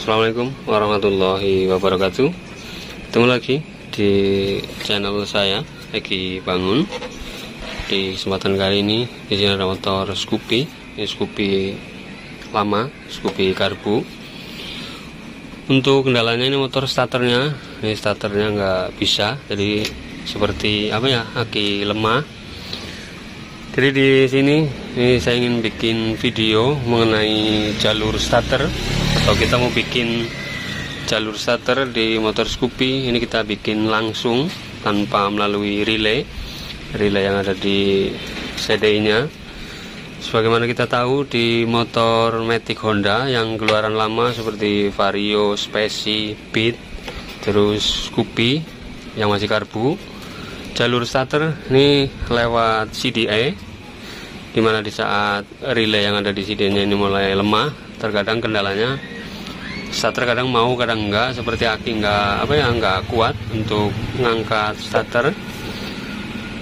Assalamualaikum warahmatullahi wabarakatuh. Ketemu lagi di channel saya, Eki Bangun. Di kesempatan kali ini di sini ada motor Scoopy. Ini Scoopy lama, Scoopy karbu. Untuk kendalanya ini motor starternya. Ini starternya nggak bisa, jadi seperti aki lemah. Jadi di sini saya ingin bikin video mengenai jalur starter, atau kita mau bikin jalur starter di motor Scoopy. Ini kita bikin langsung tanpa melalui relay yang ada di CDI-nya. Sebagaimana kita tahu di motor Matic Honda yang keluaran lama seperti Vario, Speci, Beat, terus Scoopy yang masih karbu, jalur starter ini lewat CDI, dimana di saat relay yang ada di CDI-nya ini mulai lemah, terkadang kendalanya starter kadang mau kadang enggak, seperti aki enggak kuat untuk ngangkat starter.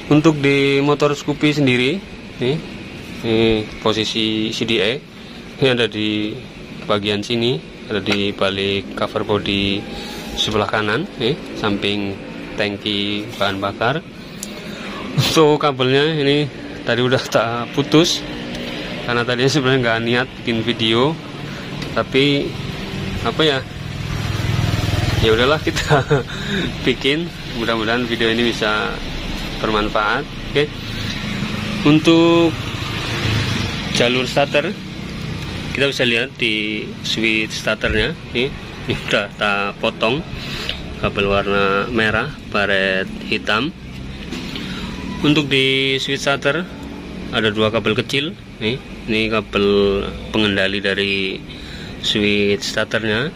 Untuk di motor Scoopy sendiri ini posisi CDI ini ada di bagian sini, ada di balik cover body sebelah kanan samping tangki bahan bakar. Untuk kabelnya ini tadi udah tak putus karena tadinya sebenarnya nggak niat bikin video, tapi ya udahlah kita bikin, mudah-mudahan video ini bisa bermanfaat. Oke. Untuk jalur starter kita bisa lihat di switch starternya ini udah tak potong, kabel warna merah baret hitam. Untuk di switch starter ada dua kabel kecil ini kabel pengendali dari switch starternya.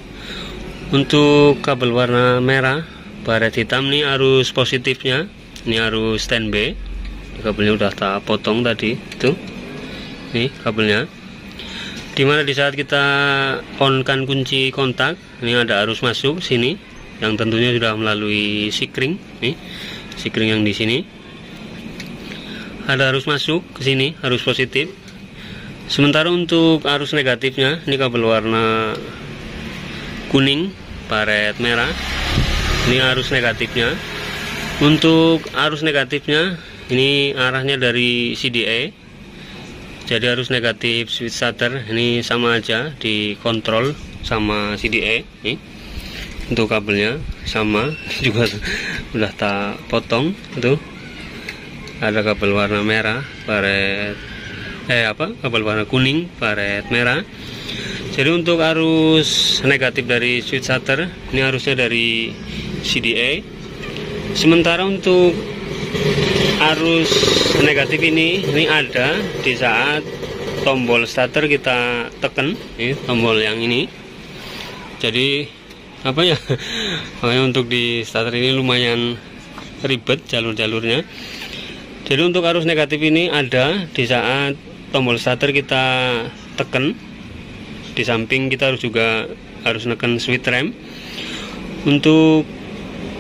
Untuk kabel warna merah baret hitam ini arus positifnya, ini arus standby. Kabelnya udah tak potong tadi tuh, nih kabelnya. Dimana di saat kita on kan kunci kontak, ini ada arus masuk sini yang tentunya sudah melalui sikring. Nih sikring yang di sini ada arus masuk ke sini, arus positif. Sementara untuk arus negatifnya ini kabel warna kuning baret merah, ini arus negatifnya. Untuk arus negatifnya ini arahnya dari CDI, jadi arus negatif switch starter ini sama aja dikontrol sama CDI. Untuk kabelnya sama juga udah tak potong. Itu ada kabel warna merah baret kabel warna kuning baret merah. Jadi untuk arus negatif dari switch starter ini arusnya dari CDI. Sementara untuk arus negatif ini ada di saat tombol starter kita tekan, tombol yang ini. Jadi makanya untuk di starter ini lumayan ribet jalur-jalurnya. Jadi untuk arus negatif ini ada di saat tombol starter kita tekan, di samping kita harus neken switch rem. Untuk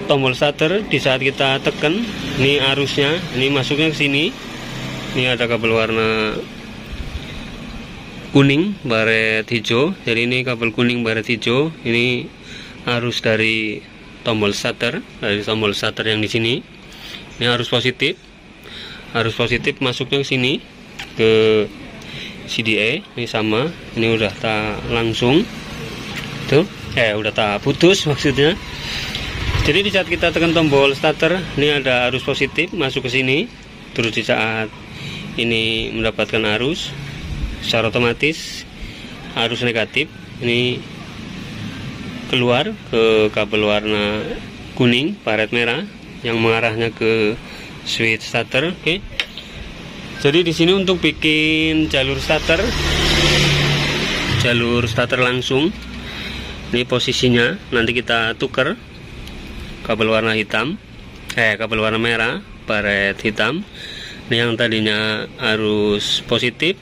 tombol starter di saat kita tekan, ini arusnya ini masuknya ke sini. Ini ada kabel warna kuning baret hijau. Jadi ini kabel kuning baret hijau, ini arus dari tombol starter, yang di sini. Ini arus positif. Arus positif masuknya ke sini ke CDI. Ini sama, ini udah tak langsung tuh, udah tak putus maksudnya. Jadi di saat kita tekan tombol starter ini ada arus positif masuk ke sini, terus di saat ini mendapatkan arus, secara otomatis arus negatif ini keluar ke kabel warna kuning baret merah yang mengarahnya ke switch starter. Oke. Jadi di sini untuk bikin jalur starter langsung, ini posisinya nanti kita tuker kabel warna hitam, kabel warna merah baret hitam. Ini yang tadinya arus positif,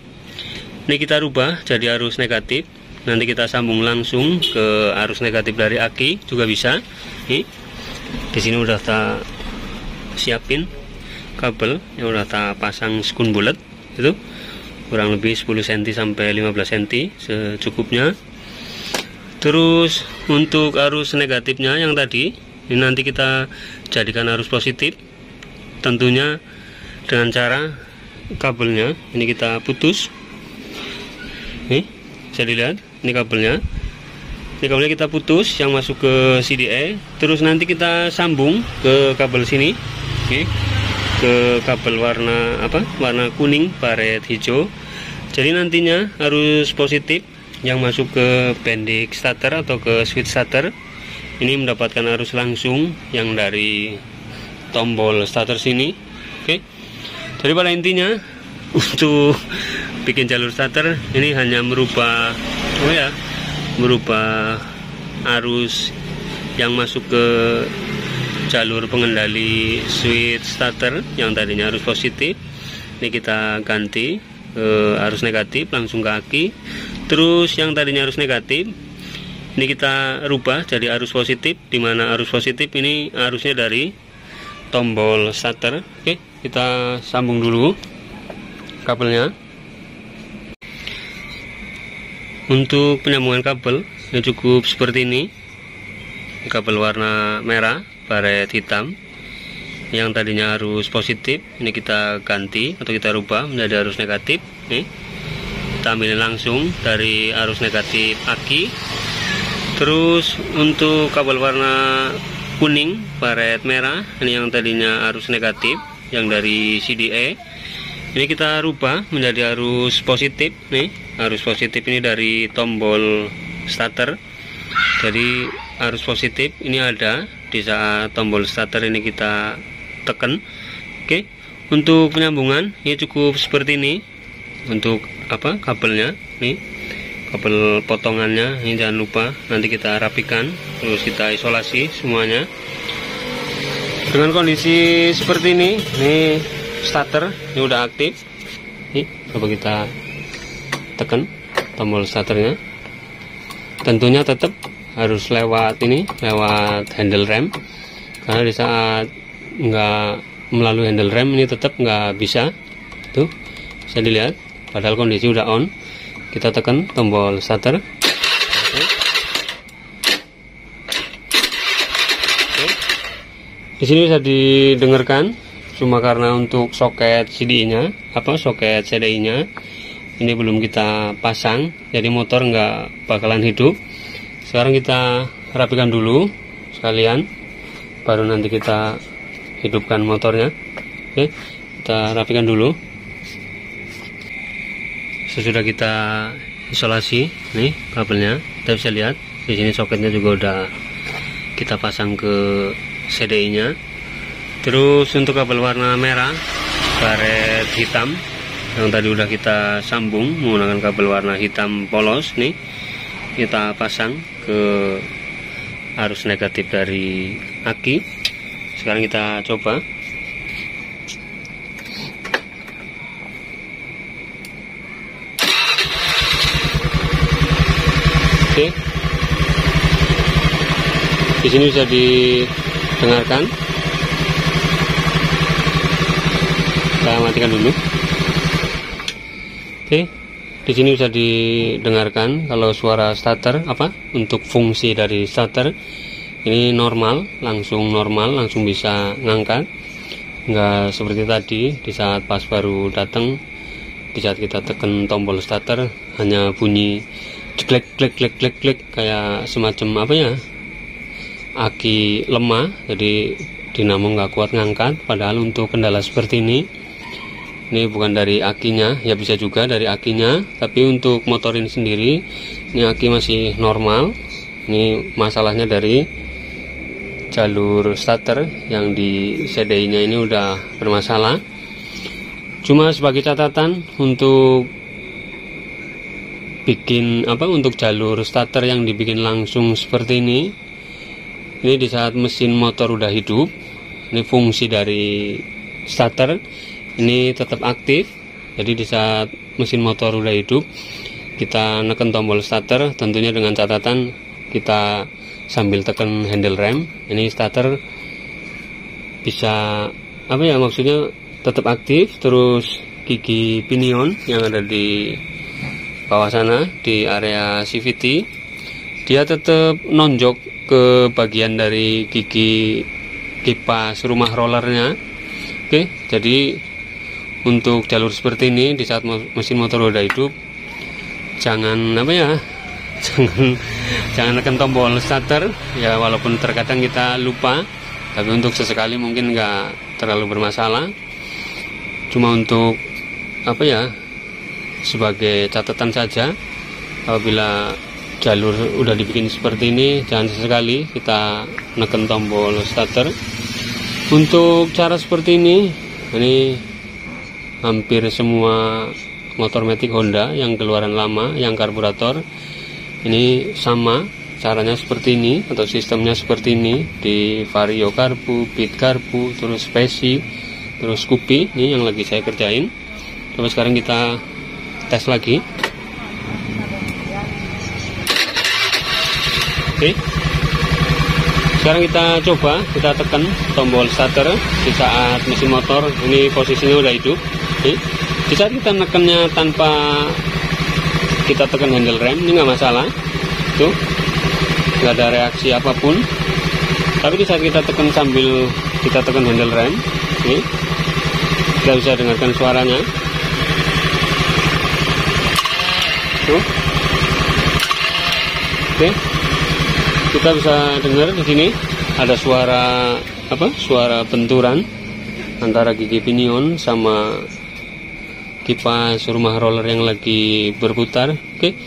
ini kita rubah jadi arus negatif. Nanti kita sambung langsung ke arus negatif dari aki juga bisa. Nih, di sini udah tak siapin kabel yang udah tak pasang skun bulat, itu kurang lebih 10 cm sampai 15 cm secukupnya. Terus untuk arus negatifnya yang tadi ini nanti kita jadikan arus positif, tentunya dengan cara kabelnya ini kita putus. Nih bisa dilihat, ini kabelnya kita putus yang masuk ke CDE, terus nanti kita sambung ke kabel sini, nih, ke kabel warna kuning baret hijau. Jadi nantinya arus positif yang masuk ke pendek starter atau ke switch starter ini mendapatkan arus langsung yang dari tombol starter sini. Oke. Jadi pada intinya untuk bikin jalur starter ini hanya merubah arus yang masuk ke jalur pengendali switch starter yang tadinya arus positif, ini kita ganti arus negatif langsung ke aki. Terus yang tadinya arus negatif ini kita rubah jadi arus positif, dimana arus positif ini arusnya dari tombol starter. Oke, kita sambung dulu kabelnya. Untuk penyambungan kabel ini cukup seperti ini. Kabel warna merah baret hitam yang tadinya arus positif ini kita ganti atau kita rubah menjadi arus negatif. Nih, kita ambil langsung dari arus negatif aki. Terus untuk kabel warna kuning baret merah ini yang tadinya arus negatif yang dari CDE ini kita rubah menjadi arus positif. Nih, arus positif ini dari tombol starter. Jadi arus positif ini ada di saat tombol starter ini kita tekan. Oke, untuk penyambungan ini cukup seperti ini. Untuk kabelnya nih, kabel potongannya ini jangan lupa nanti kita rapikan, terus kita isolasi semuanya. Dengan kondisi seperti ini starter ini udah aktif. Nih, coba kita tekan tombol starternya. Tentunya tetap harus lewat handle rem, karena di saat nggak melalui handle rem ini tetap nggak bisa. Tuh bisa dilihat, padahal kondisi udah on. Kita tekan tombol starter. Oke. Di sini bisa didengarkan, cuma karena untuk soket CDI-nya, soket CDI-nya ini belum kita pasang, jadi motor nggak bakalan hidup. Sekarang kita rapikan dulu sekalian, baru nanti kita hidupkan motornya. Oke, kita rapikan dulu. Sesudah kita isolasi nih kabelnya, kita bisa lihat di sini soketnya juga udah kita pasang ke CDI-nya. Terus untuk kabel warna merah baret hitam yang tadi udah kita sambung menggunakan kabel warna hitam polos, nih kita pasang ke arus negatif dari aki. Sekarang kita coba. Oke, di sini bisa didengarkan. Kita matikan dulu. Oke, di sini bisa didengarkan kalau suara starter untuk fungsi dari starter ini normal, langsung bisa ngangkat. Nggak seperti tadi di saat pas baru datang, di saat kita tekan tombol starter hanya bunyi klek kayak semacam aki lemah, jadi dinamo nggak kuat ngangkat. Padahal untuk kendala seperti ini bukan dari akinya, ya bisa juga dari akinya, tapi untuk motor ini sendiri ini aki masih normal. Ini masalahnya dari jalur starter yang di CDI-nya ini udah bermasalah. Cuma sebagai catatan untuk bikin untuk jalur starter yang dibikin langsung seperti ini di saat mesin motor udah hidup, ini fungsi dari starter ini tetap aktif. Jadi di saat mesin motor udah hidup, kita neken tombol starter, tentunya dengan catatan kita sambil tekan handle rem. Ini starter bisa maksudnya tetap aktif. Terus gigi pinion yang ada di bawah sana di area CVT dia tetap nonjok ke bagian dari gigi kipas rumah rollernya. Oke, jadi untuk jalur seperti ini di saat mesin motor roda hidup, jangan jangan tekan tombol starter ya, walaupun terkadang kita lupa, tapi untuk sesekali mungkin nggak terlalu bermasalah. Cuma untuk sebagai catatan saja, apabila jalur udah dibikin seperti ini, jangan sesekali kita neken tombol starter. Untuk cara seperti ini hampir semua motor Matic Honda yang keluaran lama, yang karburator, ini sama caranya seperti ini, atau sistemnya seperti ini, di Vario karbu, Pit karbu, terus Speci, terus Scoopy. Ini yang lagi saya kerjain. Coba sekarang kita tes lagi. Oke, sekarang kita coba, kita tekan tombol starter di saat mesin motor ini posisinya udah hidup. Oke, di saat kita nekannya tanpa kita tekan handle rem, ini nggak masalah, tuh nggak ada reaksi apapun. Tapi di saat kita tekan sambil kita tekan handle rem, oke, kita bisa dengarkan suaranya. Tuh, oke, kita bisa dengar di sini ada suara suara benturan antara gigi pinion sama kipas rumah roller yang lagi berputar. Oke,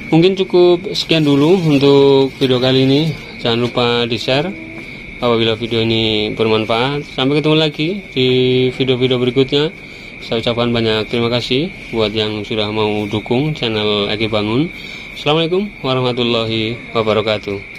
mungkin cukup sekian dulu untuk video kali ini. Jangan lupa di share apabila video ini bermanfaat. Sampai ketemu lagi di video-video berikutnya. Saya ucapkan banyak terima kasih buat yang sudah mau dukung channel Eki Bangun. Assalamualaikum warahmatullahi wabarakatuh.